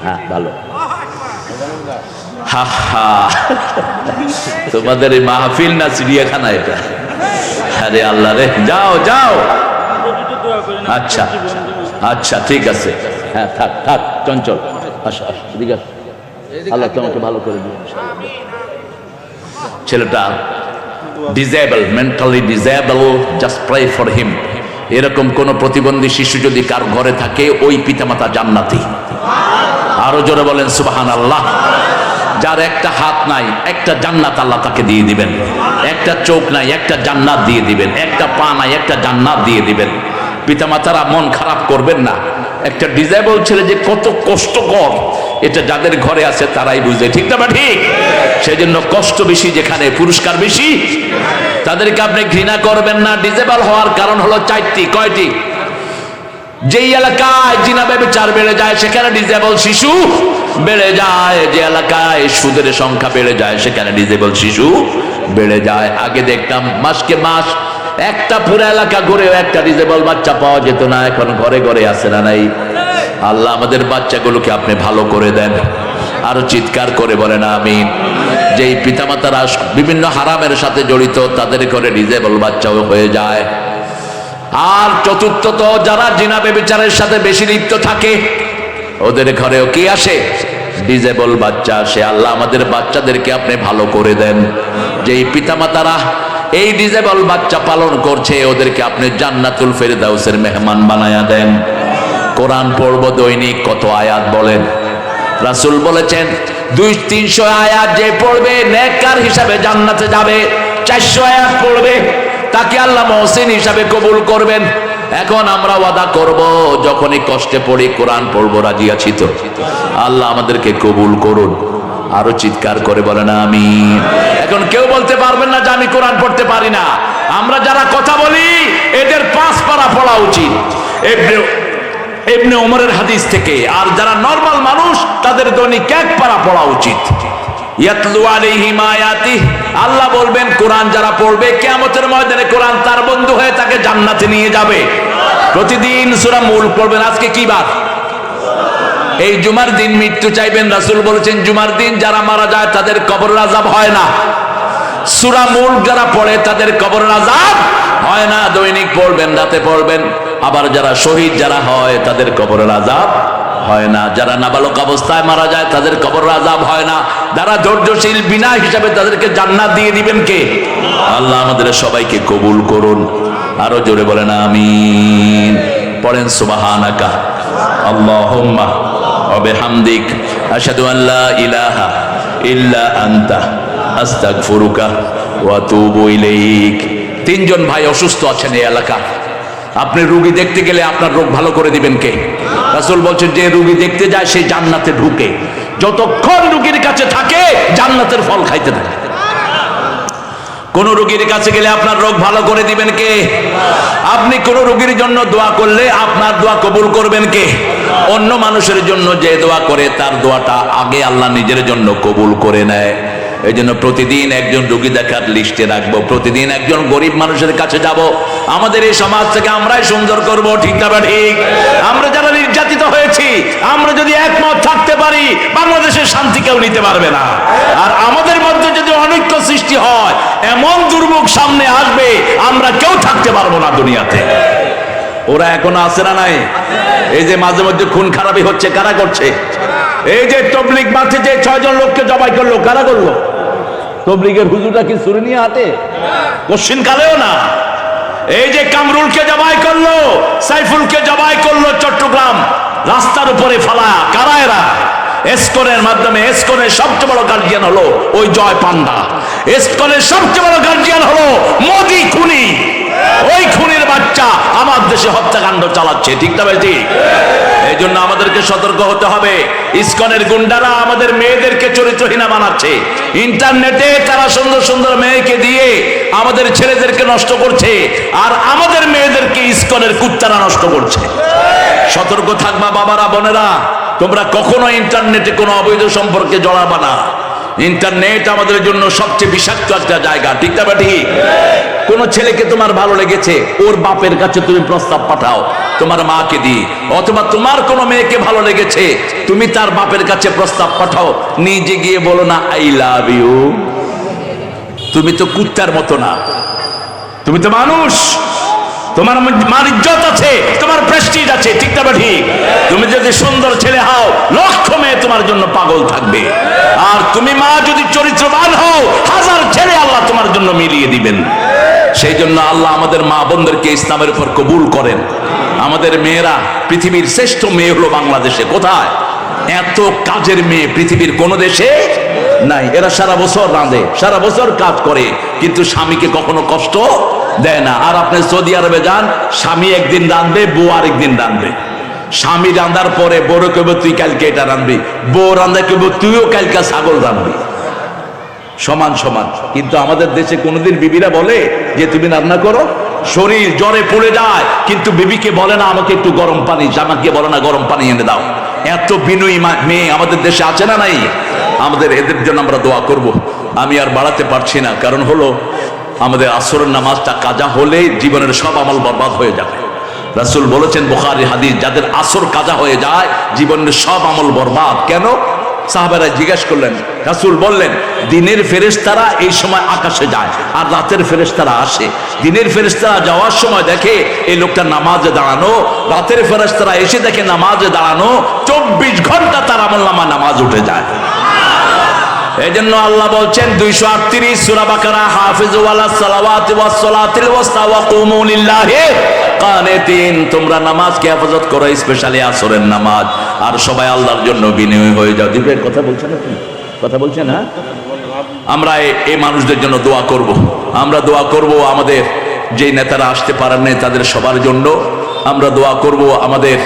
হ্যাঁ ভালো। হা হা, তোমাদের এই মাহফিল না চিড়িয়াখানা এটা? আরে আল্লাহ রে, যাও যাও। আচ্ছা আচ্ছা ঠিক আছে, হ্যাঁ থাক থাক চঞ্চল, আসো আসো, ঠিক আছে, আল্লাহ তোমাকে ভালো করে দিও। ছেলেটা disable, mentally disable, just pray for him. এরকম কোন প্রতিবন্ধী শিশু যদি কার ঘরে থাকে, ওই পিতামাতা জান্নাতি। আরো জোরে বলেন সুবহানাল্লাহ। যার একটা হাত নাই, একটা জান্নাত আল্লাহ তাকে দিয়ে দিবেন। একটা চোখ নাই, একটা জান্নাত দিয়ে দিবেন। একটা পা নাই, একটা জান্নাত দিয়ে দিবেন। পিতামাতারা মন খারাপ করবেন না। একটা ডিসেবল ছেলে যে কত কষ্টকর, এটা যাদের ঘরে আছে তারাই বুঝে, ঠিক না? ঠিক। সেই জন্য কষ্ট বেশি যেখানে, পুরস্কার বেশি। তাদেরকে আপনি ঘৃণা করবেন না। ডিসেবল হওয়ার কারণ হলো চারটি। কয়টি? যেই এলাকায় জিনা ব্যভিচার বেড়ে যায়, সেখানে ডিসেবল শিশু বেড়ে যায়। যে এলাকায় সুদের সংখ্যা বেড়ে যায়, সেখানে ডিসেবল শিশু বেড়ে যায়। আগে দেখতাম মাসকে মাস একটা পুরো এলাকা ঘুরেও একটা ডিসেবল বাচ্চা পাওয়া যেত না। এখন ঘরে ঘরে আছে না নাই? আল্লাহ আমাদের বাচ্চাগুলোকে আপনি ভালো করে দেন। আরো চিৎকার করে বলেন আমিন। যেই পিতামাতারা বিভিন্ন হারামের সাথে জড়িত, তাদের ঘরে ডিসেবল বাচ্চাও হয়ে যায়। আর চতুর্থত, যারা জিনা ব্যভিচারের সাথে বেশি লিপ্ত থাকে, ওদের ঘরেও কি আসে? ডিসেবল বাচ্চা আসে। আল্লাহ আমাদের বাচ্চাদেরকে আপনি ভালো করে দেন। যেই পিতামাতারা এই ডিসেবল বাচ্চা পালন করছে, ওদেরকে আপনি জান্নাতুল ফেরদাউসের মেহমান বানায়া দেন। কোরআন পড়ব দৈনিক, কত আয়াত বলেন? রাসূল বলেছেন 200-300 আয়াত যে পড়বে নেককার হিসাবে জান্নাতে যাবে। 400 আয়াত পড়বে, তাকে আল্লাহ মুহসিন হিসাবে কবুল করবেন। এখন আমরা ওয়াদা করব, যখনই কষ্টে পড়ি কোরআন পড়বো, রাজি আছি তো? আল্লাহ আমাদেরকে কবুল করুন। আরো চিৎকার করে বলেন আমিন। এখন কেউ বলতে পারবেন না যে আমি কোরআন পড়তে পারি না। আমরা যারা কথা বলি, এদের 5 পারা পড়া উচিত ইবনে ওমরের হাদিস থেকে। আর যারা নরমাল মানুষ, তাদের দৈনিক 1 পারা পড়া উচিত। ইয়াতলু আলাইহিম আয়াতিহি, আল্লাহ বলবেন কোরআন যারা পড়বে, কিয়ামতের ময়দানে কোরআন তার বন্ধু হয়ে তাকে জান্নাতে নিয়ে যাবে। প্রতিদিন সূরা মুলক পড়বেন। আজকে কি বার? এই জুমার দিন মৃত্যু চাইবেন। রাসূল বলেছেন জুমার দিন যারা মারা যায় তাদের কবরের আযাব হয় না। সূরা মুলক যারা পড়ে তাদের কবরের আযাব হয় না। দৈনিক পড়বেন, রাতে পড়বেন। আবার যারা শহীদ যারা হয়, তাদের কবরের আযাব হয় না। যারা নাবালক অবস্থায় মারা যায়, তাদের কবরের আযাব হয় না। যারা ধৈর্যশীল বিনা হিসাবে, তাদেরকে জান্নাত দিয়ে দিবেন কে? আল্লাহ আমাদের সবাইকে কবুল করুন। আরো জোরে বলেন আমিন। পড়েন সুবহানাকা আল্লাহুম্মা ওয়া বিহামদিক আশহাদু আল্লা ইলাহা ইল্লা আনতা আস্তাগফিরুকা ওয়া আতুবু ইলাইক। 3 জন ভাই অসুস্থ আছেন এই এলাকা। আপনি রোগী দেখতে গেলে আপনার রোগ ভালো করে দিবেন কে? রাসূল বলছেন যে রোগী দেখতে যায় সে জান্নাতে ঢুকে। যতক্ষণ রোগীর কাছে থাকে, জান্নাতের ফল খাইতে থাকে। কোন রোগীর কাছে গেলে আপনার রোগ ভালো করে দিবেন কে? আপনি কোন রোগীর জন্য দোয়া করলে আপনার দোয়া কবুল করবেন কে? অন্য মানুষের জন্য যে দোয়া করে, তার দোয়াটা আগে আল্লাহ নিজের জন্য কবুল করে নেয়। এই জন্য প্রতিদিন একজন রোগী দেখার লিস্টে রাখবো। প্রতিদিন একজন গরিব মানুষের কাছে যাব। আমাদের এই সমাজ থেকে আমরাই সুন্দর করব, ঠিক না? ঠিক। আমরা যারা নির্যাতিত হয়েছি, আমরা যদি একমত থাকতে পারি, বাংলাদেশের শান্তি কেউ নিতে পারবে না। আর আমাদের মধ্যে যদি অনৈক্য সৃষ্টি হয়, এমন দুর্ভোগ সামনে আসবে, আমরা কেউ থাকতে পারবো না দুনিয়াতে। ওরা এখনো আছে না নাই? এই যে মাঝে মধ্যে খুন খারাপি হচ্ছে, কারা করছে? এই যে তবলিগ মাঠে যে 6 জন লোককে জবাই করলো, কারা করলো? তবলিগের হুজুরটা কি ছুরি নিয়ে হাতে? কোশ্চিন কালেও না। এই যে কামরুলকে জবাই করলো, সাইফুলকে জবাই করলো চট্টগ্রাম, রাস্তার উপরে ফালা, কারা এরা? এসকনের মাধ্যমে। এসকনের সবচেয়ে বড় গার্জিয়ান হলো ওই জয় পান্ডা। এসকনের সবচেয়ে বড় গার্জিয়ান হলো মোদি খুনি। ওই খুনির বাচ্চা আমার দেশে হত্যাকাণ্ড চালাচ্ছে, ঠিক না? ঠিক। এই জন্য আমাদেরকে সতর্ক হতে হবে। ইসকনের গুন্ডারা আমাদের মেয়েদেরকে চরিত্রহীনা বানাচ্ছে। ইন্টারনেটে তারা সুন্দর সুন্দর মেয়েকে দিয়ে আমাদের ছেলেদেরকে নষ্ট করছে, আর আমাদের মেয়েদেরকে ইসকনের কুত্তারা নষ্ট করছে। সতর্ক থাকবা বাবারা, বোনেরা। তোমরা কখনো ইন্টারনেটে কোনো অবৈধ সম্পর্কে জড়াবা না। ইন্টারনেট আমাদের জন্য সবচেয়ে বিষাক্ত একটা জায়গা, ঠিক না? ঠিক। কোন ছেলেকে তোমার ভালো লেগেছে, ওর বাপের কাছে তুমি প্রস্তাব পাঠাও, তোমার মাকে দিয়ে, অথবা তোমার কোনো মেয়েকে ভালো লেগেছে, তুমি তার বাপের কাছে প্রস্তাব পাঠাও, নিজে গিয়ে বলো না আই লাভ ইউ। তুমি তো কুত্তার মতো না, তুমি তো মানুষ, তোমার মার ইজ্জত আছে, তোমার প্রেস্টিজ আছে, ঠিক না ঠিক? তুমি যদি সুন্দর ছেলে হও, লক্ষ মেয়ে তোমার জন্য পাগল থাকবে। আর তুমি মা যদি চরিত্রবান হও, হাজার ছেলে আল্লাহ তোমার জন্য মিলিয়ে দিবেন। সেই জন্য আল্লাহ আমাদের মা বোনদেরকে ইসলামের উপর কবুল করেন। আমাদের মেয়েরা, পৃথিবীর শ্রেষ্ঠ মেয়ে হলো বাংলাদেশে। কোথায়? এত কাজের মেয়ে পৃথিবীর কোন দেশে নাই। এরা সারা বছর রাঁধে, সারা বছর কাজ করে, কিন্তু স্বামীকে কখনো কষ্ট দেয় না। আর আপনি সৌদি আরবে যান, স্বামী একদিন রাঁধবে, বউ আরেকদিন রাঁধবে। স্বামী রান্ধার পরে বড় কেবো তুই কালকে এটা রাঁধবি, বউ রান্ধা কেবো তুইও কালকে ছাগল রাঁধবি, সমান সমান। কিন্তু আমাদের দেশে কোনোদিন বিবিরা বলে যে তুমি রান্না করো? শরীর জ্বরে পড়ে যায়, কিন্তু বিবিকে বলে না আমাকে একটু গরম পানি, জামাকে বলে না গরম পানি এনে দাও। এত বিনয়ী মেয়ে আমাদের দেশে আছে না নাই? আমাদের এদের জন্য আমরা দোয়া করব। আমি আর বাড়াতে পারছি না, কারণ হলো আমাদের আসরের নামাজটা কাজা হলে জীবনের সব আমল বরবাদ হয়ে যাবে। রাসূল বলেছেন, বুখারী হাদিস, যাদের আসর কাজা হয়ে যায় জীবনের সব আমল বরবাদ। কেন? সাহাবারা জিজ্ঞেস করলেন, রাসূল বললেন, দিনের ফেরেশতারা এই সময় আকাশে যায় আর রাতের ফেরেশতারা আসে। দিনের ফেরেশতারা যাওয়ার সময় দেখে এই লোকটা নামাজে দাঁড়ানো, রাতের ফেরেশতারা এসে দেখে নামাজে দাঁড়ানো, 24 ঘন্টা তার আমলনামা নামাজ উঠে যায়। এই জন্য আল্লাহ বলছেন 238 সূরা বাকারা, হাফিজু আলাস সালাওয়াতি ওয়াস সালাতিল ওয়াসতা ওয়া কুমু লিল্লাহি কানিতিন। তোমরা নামাজকে হেফাজত করো, স্পেশালি আসরের নামাজ, আর সবাই আল্লাহর জন্য বিনয়ী হয়ে যাও। দিবের কথা বলছেন না? কথা বলছেন না? আমরা এই মানুষদের জন্য দোয়া করব। আমরা দোয়া করব আমাদের যে নেতারা আসতে পারেন না তাদের সবার জন্য। আমরা দোয়া করব আমাদের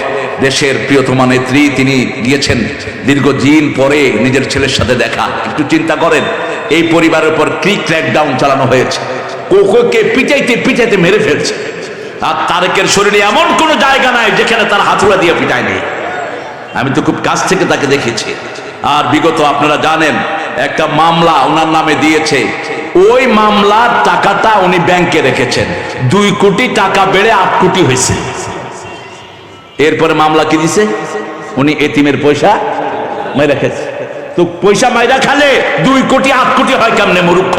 দেশের প্রিয়তমা নেত্রী, তিনি গিয়েছেন দীর্ঘদিন পরে নিজের ছেলের সাথে দেখা। একটু চিন্তা করেন, এই পরিবারের উপর কি ক্র্যাকডাউন চালানো হয়েছে, কোকে পিটাইতে পিটাইতে মেরে ফেলছে। আর তারেকের শরীরে এমন কোনো জায়গা নাই যেখানে তার হাতুড়া দিয়ে পিটায় নেই। আমি তো খুব কাছ থেকে তাকে দেখেছি। আর বিগত আপনারা জানেন একটা মামলা ওনার নামে দিয়েছে, ওই মামলার টাকাটা উনি ব্যাংকে রেখেছেন, 2 কোটি টাকা বেড়ে 8 কোটি হয়েছে। এরপরে মামলা কি দিছে, উনি এতিমের পয়সা মাইরা খেয়েছে। তো পয়সা মাইরা খালে 2 কোটি 8 কোটি হয় কেমনে? মূর্খ।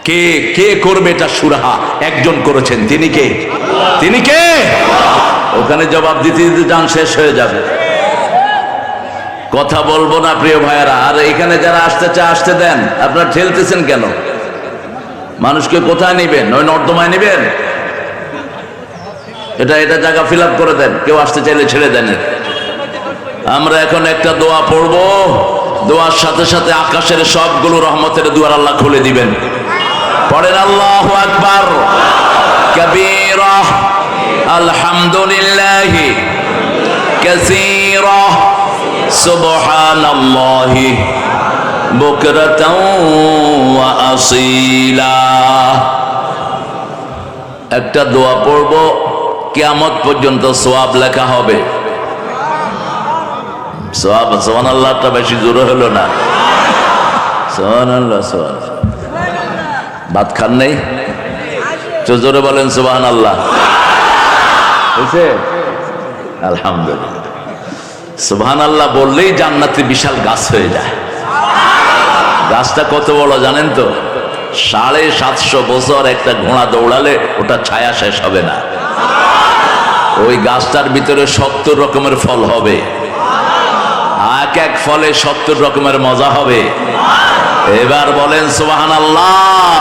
কে কে করবে এটা সুরাহা? একজন করেছেন, তিনি কে? তিনি কে? ওখানে জবাব দিতে দিতে যান শেষ হয়ে যাবে। কথা বলবো না প্রিয় ভাইয়েরা। আর এখানে যারা আসতে চায় আসতে দেন, আপনারা ঠেলতেছেন কেন? মানুষকে কোথায় নেবেন? ওই নর্দমায় নেবেন? এটা জায়গা ফিল আপ করে দেন, কেউ আসতে চাইলে ছেড়ে দেন। আমরা এখন একটা দোয়া পড়বো, দোয়ার সাথে সাথে আকাশের সবগুলো রহমতের দুয়ার আল্লাহ খুলে দিবেন। পড়েন আল্লাহু আকবার কাবীরা, আলহামদুলিল্লাহি কাসীরা, সুবহানাল্লাহি বুকরাতাও ওয়া আসীলা। একটা দোয়া পড়বো, কিয়ামত পর্যন্ত সওয়াব লেখা হবে। সওয়াব, সুবহানাল্লাহটা বেশি জোরে হলো না? সুবহানাল্লাহ, সুবহানাল্লাহ। ভাত খান নেই তো জোরে বলেন সুবহানাল্লাহ। হয়েছে? আলহামদুলিল্লাহ। সুবহানাল্লাহ বললেই জান্নাতে বিশাল গাছ হয়ে যায়। গাছটা কত বড় জানেন তো? 750 বছর একটা ঘোড়া দৌড়ালে ওটা ছায়া শেষ হবে না। ওই গাছটার ভিতরে 70 রকমের ফল হবে, এক এক ফলে 70 রকমের মজা হবে। এবার বলেন সুবহানাল্লাহ।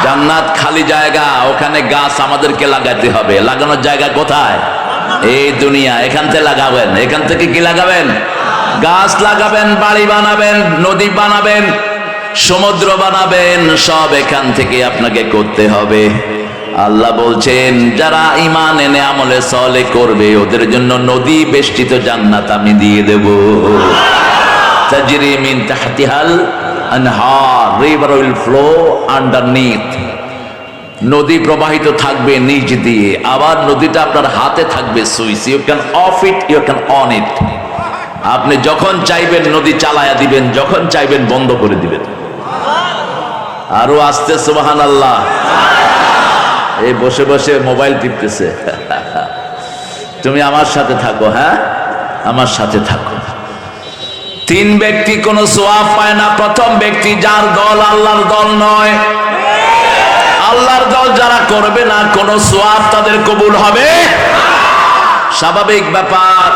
জান্নাত খালি জায়গা, ওখানে গাছ আমাদেরকে লাগাতে হবে। লাগানোর জায়গা কোথায়? এই দুনিয়া। এখান থেকে লাগাবেন। এখান থেকে কি লাগাবেন? গাছ লাগাবেন, বাড়ি বানাবেন, নদী বানাবেন, সমুদ্র বানাবেন, সব এখান থেকে আপনাকে করতে হবে। আল্লাহ বলছেন যারা ঈমান এনে আমলে সালেহ করবে ওদের জন্য নদী বেষ্টিত জান্নাত আমি দিয়ে দেব। তাজরি মিন তাহতিহাল আনহার, রিভার উইল ফ্লো আন্ডারনিথ। নদী প্রবাহিত থাকবে নিচ দিয়ে, আবার নদীটা আপনার হাতে থাকবে switch. You can off it, you can on it. আপনি যখন চাইবেন নদী চালায়া দিবেন, যখন চাইবেন বন্ধ করে দিবেন। আরো আস্তে সুবহানাল্লাহ। এই বসে বসে মোবাইল টিপতেছে। তুমি আমার সাথে থাকো, হ্যাঁ আমার সাথে থাকো। তিন ব্যক্তি কোন সওয়াব পায় না। প্রথম ব্যক্তি যার দল আল্লাহর দল নয়। আল্লাহর দল যারা করবে না, কোন সওয়াব তাদের কবুল হবে। স্বাভাবিক ব্যাপার।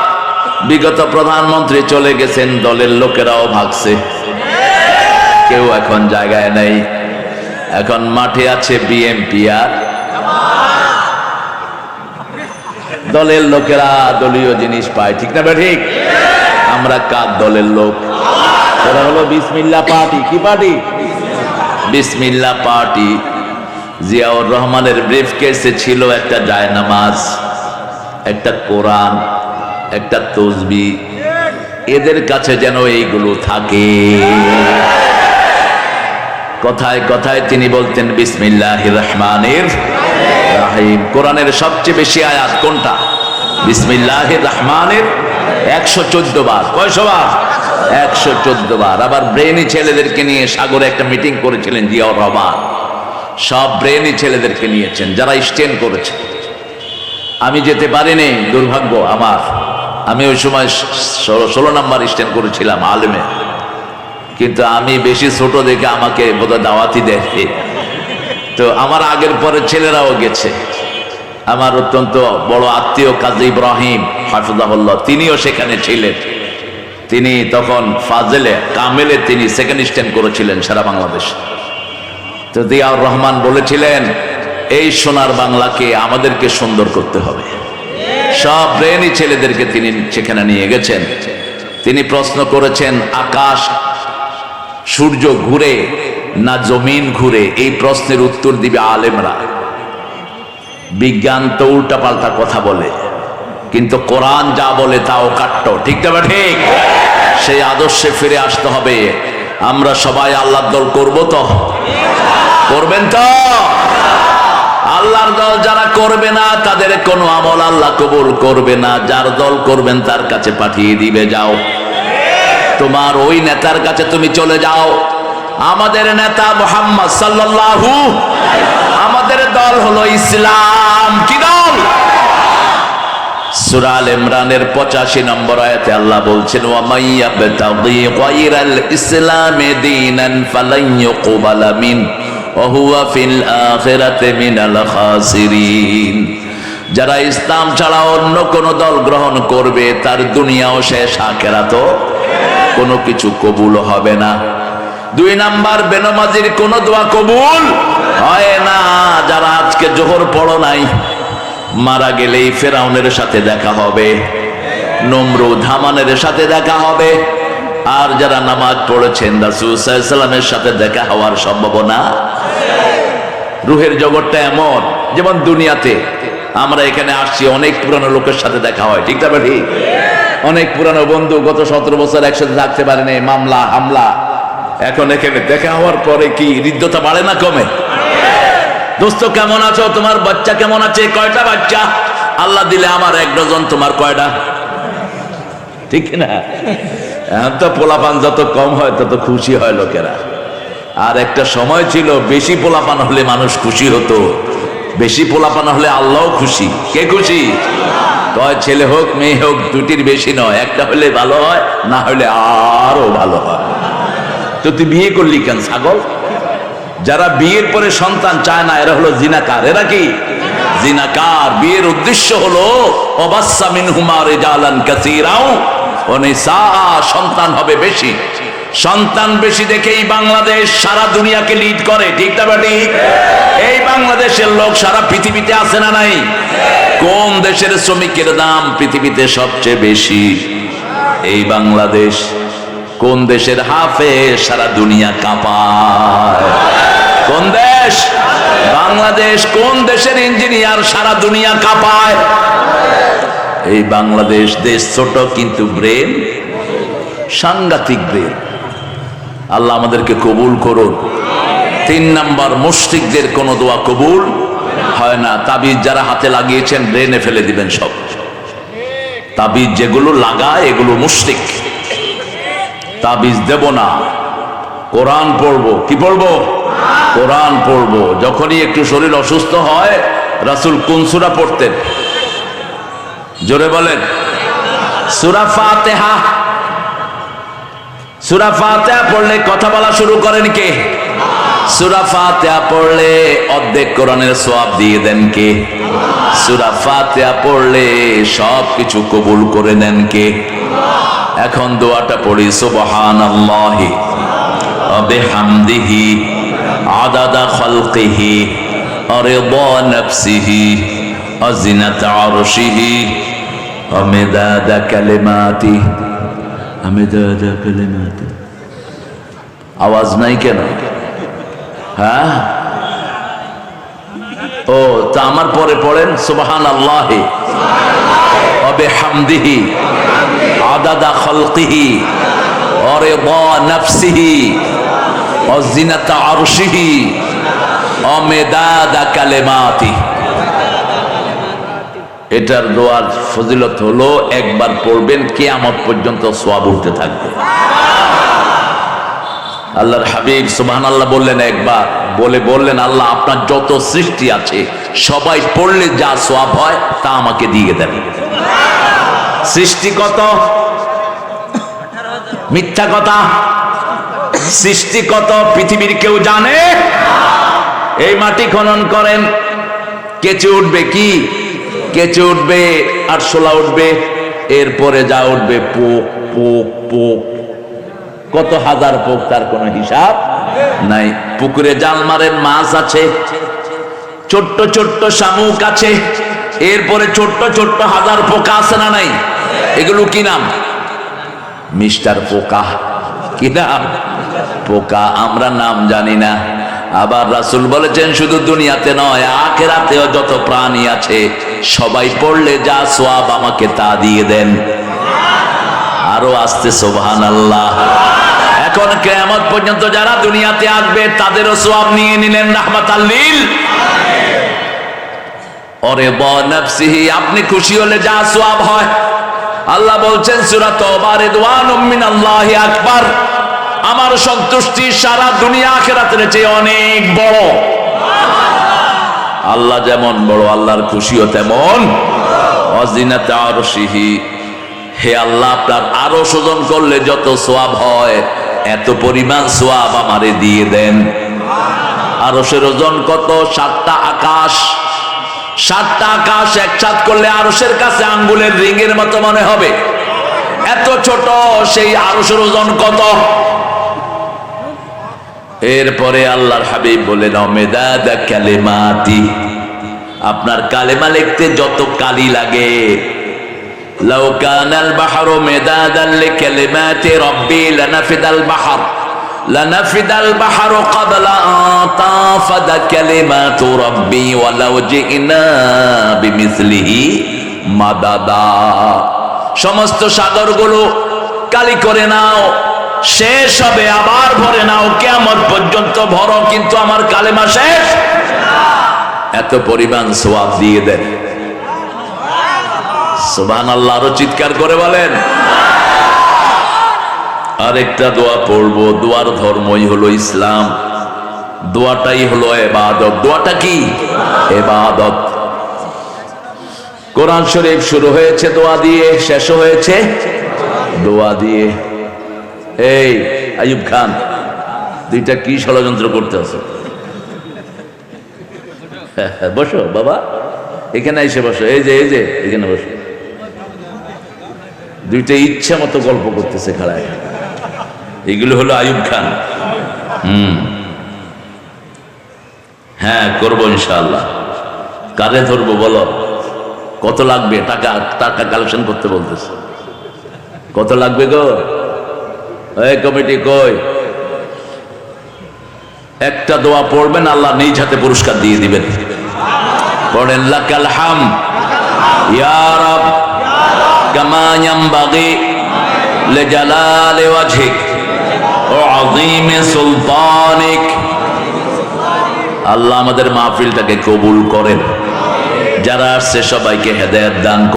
বিগত প্রধানমন্ত্রী চলে গেছেন, দলের লোকেরাও ভাগছে, কেউ এখন জায়গায় নেই। এখন মাঠে আছে বিএনপি আর দলের লোকেরা দলীয় জিনিস পায়, ঠিক না ঠিক? আমরা কার দলের লোক? ওরা হলো বিসমিল্লাহ পার্টি। কি পার্টি? বিসমিল্লাহ পার্টি। জিয়াউর রহমানের ব্রিফকেসে ছিল একটা জায়নামাজ, একটা কোরআন, একটা তসবিহ। এদের কাছে যেন এইগুলো থাকে। কথায় কথায় তিনি বলতেন বিসমিল্লাহির রহমানির রহিম। কোরআনের সবচেয়ে বেশি আয়াত কোনটা? বিসমিল্লাহির রহমানির 114 বার। কয়শো বার? 114 বার। আবার ব্রেনি ছেলেদেরকে নিয়ে সাগরে একটা মিটিং করেছিলেন জিয়াউর রহমান। সব ব্রেনি ছেলেদেরকে নিয়েছেন যারা স্ট্যান্ড করেছে। আমি যেতে পারিনি, দুর্ভাগ্য আমার। আমি ওই সময় 16 নম্বর স্ট্যান্ড করেছিলাম আলেমে, কিন্তু আমি বেশি ছোট দেখে আমাকে বোধহয় দাওয়াতি দেয়। তো আমার আগের পরে ছেলেরাও গেছে। আমার অত্যন্ত বড় আত্মীয় কাজী ইব্রাহিম হাফিজাহুল্লাহ, তিনিও সেখানে ছিলেন। তিনি তখন ফাজেলে কামেলে তিনি সেকেন্ড স্ট্যান্ড করেছিলেন সারা বাংলাদেশ। তো জিয়াউর রহমান বলেছিলেন, এই সোনার বাংলাকে আমাদেরকে সুন্দর করতে হবে। সব ব্রেনি ছেলেদেরকে তিনি সেখানে নিয়ে গেছেন। তিনি প্রশ্ন করেছেন, আকাশ সূর্য ঘুরে না জমিন ঘুরে? এই প্রশ্নের উত্তর দিবে আলেমরা। বিজ্ঞান তো উল্টা পাল্টা কথা বলে, কিন্তু কোরআন যা বলে তা অকাট্য, ঠিক না ঠিক? সেই আদর্শে ফিরে আসতে হবে। আমরা সবাই আল্লাহর দল করব তো? করবেন তো? আল্লাহর দল যারা করবে না তাদের কোনো আমল আল্লাহ কবুল করবে না। যার দল করবেন তার কাছে পাঠিয়ে দিবে, যাও তোমার ওই নেতার কাছে তুমি চলে যাও। আমাদের নেতা মুহাম্মদ সাল্লাল্লাহু, আমাদের দল হলো ইসলাম। কি দল? সূরা আল ইমরানের 85 নম্বর আয়াতে আল্লাহ বলছেন, ওয়া মাইয়াবতাগি গায়রাল ইসলামি দীনান ফালান ইউকবালা মিন ওয়া হুয়া ফিল আখিরাতি মিনাল খাসিরিন। যারা ইসলাম ছাড়া অন্য কোন দল গ্রহণ করবে তার দুনিয়াও শেষ, আখিরাতও কোনো কিছু কবুল হবে না। 2 নাম্বার, বেনামাজির কোন দোয়া কবুল হয় না। যারা আজকে জোহর পড়ো নাই, মারা গেলেই ফেরাউনের সাথে দেখা হবে, নমরুদ হামানের সাথে দেখা হবে। আর যারা নামাজ পড়েছেন রাসূল সাল্লাল্লাহু আলাইহি ওয়াসাল্লামের সাথে দেখা হওয়ার সম্ভাবনা। রুহের জগৎটা এমন, যেমন দুনিয়াতে আমরা এখানে আসছি, অনেক পুরানো লোকের সাথে দেখা হয়, ঠিক না ঠিক? অনেক পুরানো বন্ধু, গত 17 বছর একসাথে থাকতে পারেনি, মামলা হামলা। এখন এখানে দেখা হওয়ার পরে কি হৃদ্যতা বাড়ে না কমে? দোস্ত কেমন আছো? তোমার বাচ্চা কেমন আছে? কয়টা বাচ্চা? আল্লাহ দিলে আমার 1 ডজন, তোমার কয়টা? ঠিক না? এখন তো পোলাপান যত কম হয় তত খুশি হয় লোকেরা। আর একটা সময় ছিল বেশি পোলাপান হলে মানুষ খুশি হতো। বেশি পোলাপান হলে আল্লাহও খুশি। কে খুশি? কয় ছেলে হোক মেয়ে হোক, দুটির বেশি নয়, একটা হলে ভালো হয়, না হলে আরো ভালো হয়। তো তুই বিয়ে করলি কেন ছাগল? যারা বিয়ের পরে সন্তান চায় না এরা হলো জিনাকার। এরা কি? জিনাকার। বিয়ের উদ্দেশ্য হলো ওয়াবাসসা মিনহুমা রিজালান কাসীরাও ওয়া নিসা, সন্তান হবে বেশি। সন্তান বেশি দেখেই বাংলাদেশ সারা দুনিয়াকে লিড করে, ঠিক না ঠিক? এই বাংলাদেশের লোক সারা পৃথিবীতে আছে না নাই? কোন দেশের শ্রমিকের দাম পৃথিবীতে সবচেয়ে বেশি? এই বাংলাদেশ। কোন দেশের হাফেজ সারা দুনিয়া কাঁপায়? কোন দেশ? বাংলাদেশ। কোন দেশের ইঞ্জিনিয়ার সারা দুনিয়া কাঁপায়? এই বাংলাদেশ। দেশ ছোট কিন্তু ব্রেন সাংঘাতিক ব্রেন। আল্লাহ আমাদেরকে কবুল করুন। 3 নাম্বার, মুশরিকদের কোন দোয়া কবুল হয় না। তাবিজ যারা হাতে লাগিয়েছেন ব্রেনে ফেলে দিবেন সব। তাবিজ যেগুলো লাগায় এগুলো মুশরিক। তাবিজ দেব না, কোরআন পড়বো। কি পড়বো? কোরআন পড়বো। যখনই একটু শরীর অসুস্থ হয় রাসূল কোন সূরা পড়তেন? জোরে বলেন। সূরা ফাতিহা। সূরা ফাতিহা পড়লে কথা বলা শুরু করেন কে? সূরা ফাতিহা পড়লে অর্ধেক কোরআনের সওয়াব দিয়ে দেন কে? সূরা ফাতিহা পড়লে সবকিছু কবুল করে নেন কে? এখন দোয়াটা পড়ি, সুবহানাল্লাহি ওয়া বিহামদিহি আদাদা খালকিহি ওয়া রিদা নাফসিহি ওয়া জিনাতা আরশিহি ওয়া মিদাদা কালিমাতিহি। মিদাদা কালিমাতিহি। আওয়াজ নাই কেন? হ্যাঁ, ও তা আমার পরে পড়েন, সুবহানাল্লাহি ওয়া বিহামদিহি আদাদা খালকিহি ওয়া রিদা নাফসিহি ওয়া জিনাতা আরশিহি ওয়া মিদাদা কালিমাতিহি। এটার দোয়ার ফজিলত হলো একবার পড়বেন কিয়ামত পর্যন্ত সওয়াব উঠতে থাকবে। আল্লাহর হাবিব সুবহানাল্লাহ বললেন, একবার বলে বললেন, আল্লাহ আপনার যত সৃষ্টি আছে সবাই পড়লে যা সওয়াব হয় তা আমাকে দিয়ে দেন। সৃষ্টি কত? মিথ্যা কথা। সৃষ্টি কত পৃথিবীর কেউ জানে? এই মাটি খনন করেন, কেঁচে উঠবে কি? কেঁচে উঠবে, আরশোলা উঠবে, এরপরে যা উঠবে পোক পোক পোক, কত হাজার পোক, তার কোনো হিসাব নাই। পুকুরে জাল মারেন, মাছ আছে, ছোট্ট ছোট্ট শামুক আছে, এরপরে ছোট্ট ছোট্ট হাজার পোকা আছে না নাই? এগুলো কি নাম? মিস্টার পোকা। কি নাম? পোকা। আমরা নাম জানি না। আবার রাসূল বলেছেন শুধু দুনিয়াতে নয়, আখিরাতেও যত প্রাণী আছে সবাই পড়লে যা সওয়াব আমাকে তা দিয়ে দেন। আরো আসতে সুবহানাল্লাহ। এখন কিয়ামত পর্যন্ত যারা দুনিয়াতে আসবে তাদেরও সওয়াব নিয়ে নিলেন রাহমাতাল লিল আলামিন। ওরে বনফসিহি, আপনি খুশি হলে যা সওয়াব হয়। আল্লাহ বলছেন সূরা তাওবা, রিদওয়ানুম মিনাল্লাহি আকবার, আমার সন্তুষ্টি সারা দুনিয়া আখিরাতের চেয়ে অনেক বড়। আল্লাহ যেমন বড়, আল্লাহর খুশিও তেমন। ওয়াজিনাতা আরশিহি, হে আল্লাহ আপনার আরো ওজন করলে যত সওয়াব হয় এত পরিমাণ সওয়াব আমারে দিয়ে দেন। আরশের ওজন কত? 7টা আকাশ। 7টা আকাশ একসাথে করলে আরশের কাছে আঙ্গুলের রিংয়ের মতো মনে হবে, এত ছোট সেই আরশের ওজন কত? এরপরে আল্লাহর হাবিব বলেন, মিদাদা কালিমাতি, আপনার কালেমা লিখতে যত কালি লাগে। লাউ কানাল বাহরু মিদাদান লিকালিমাতি রাব্বি লানাফিদাল বাহর লানাফিদাল বাহরু ক্বাবলা আন তাফাদা কালিমাতু রাব্বি ওয়ালাউ জিনা বিমিসলিহি মাদাদা। সমস্ত সাগরগুলো কালি করে নাও, শেষ হবে, আবার ভরে নাও, কিয়ামত পর্যন্ত ভরো, কিন্তু আমার কালেমা শেষ। এত পরিমাণ সওয়াব দিয়ে দেন। সুবহানাল্লাহ। আরো চিৎকার করে বলেন। আরেকটা দোয়া পড়বো। দোয়ার ধর্মই হলো ইসলাম, দোয়াটাই হলো ইবাদত। দোয়াটা কি? ইবাদত। কোরআন শরীফ শুরু হয়েছে দোয়া দিয়ে, শেষ হয়েছে দোয়া দিয়ে। এই আইয়ুব খান, দুইটা কি ষড়যন্ত্র করতে আছো? বসো বাবা, এখানে এসে বসো। এই যে এখানে বসো। দুইটা ইচ্ছা মতো গল্প করতেছে খাড়ায়। এগুলো হলো আইয়ুব খান। হ্যাঁ, করবো ইনশাআল্লাহ। কারে ধরবো বলো? কত লাগবে? টাকা কালেকশন করতে বলতেছে। কত লাগবে গো? এই কমিটি কই? একটা দোয়া পড়বেন, আল্লাহ নিজ হাতে পুরস্কার দিয়ে দিবেন। পড়েন, লাকাল হামদ ইয়া রাব কামা ইয়ানবাগি লিজালালি ওয়াজহিক ওয়া আযীমি সুলতানিক। আল্লাহ আমাদের মাহফিলটাকে কবুল করেন। যারা আসছে সবাইকে হেদায়েত দান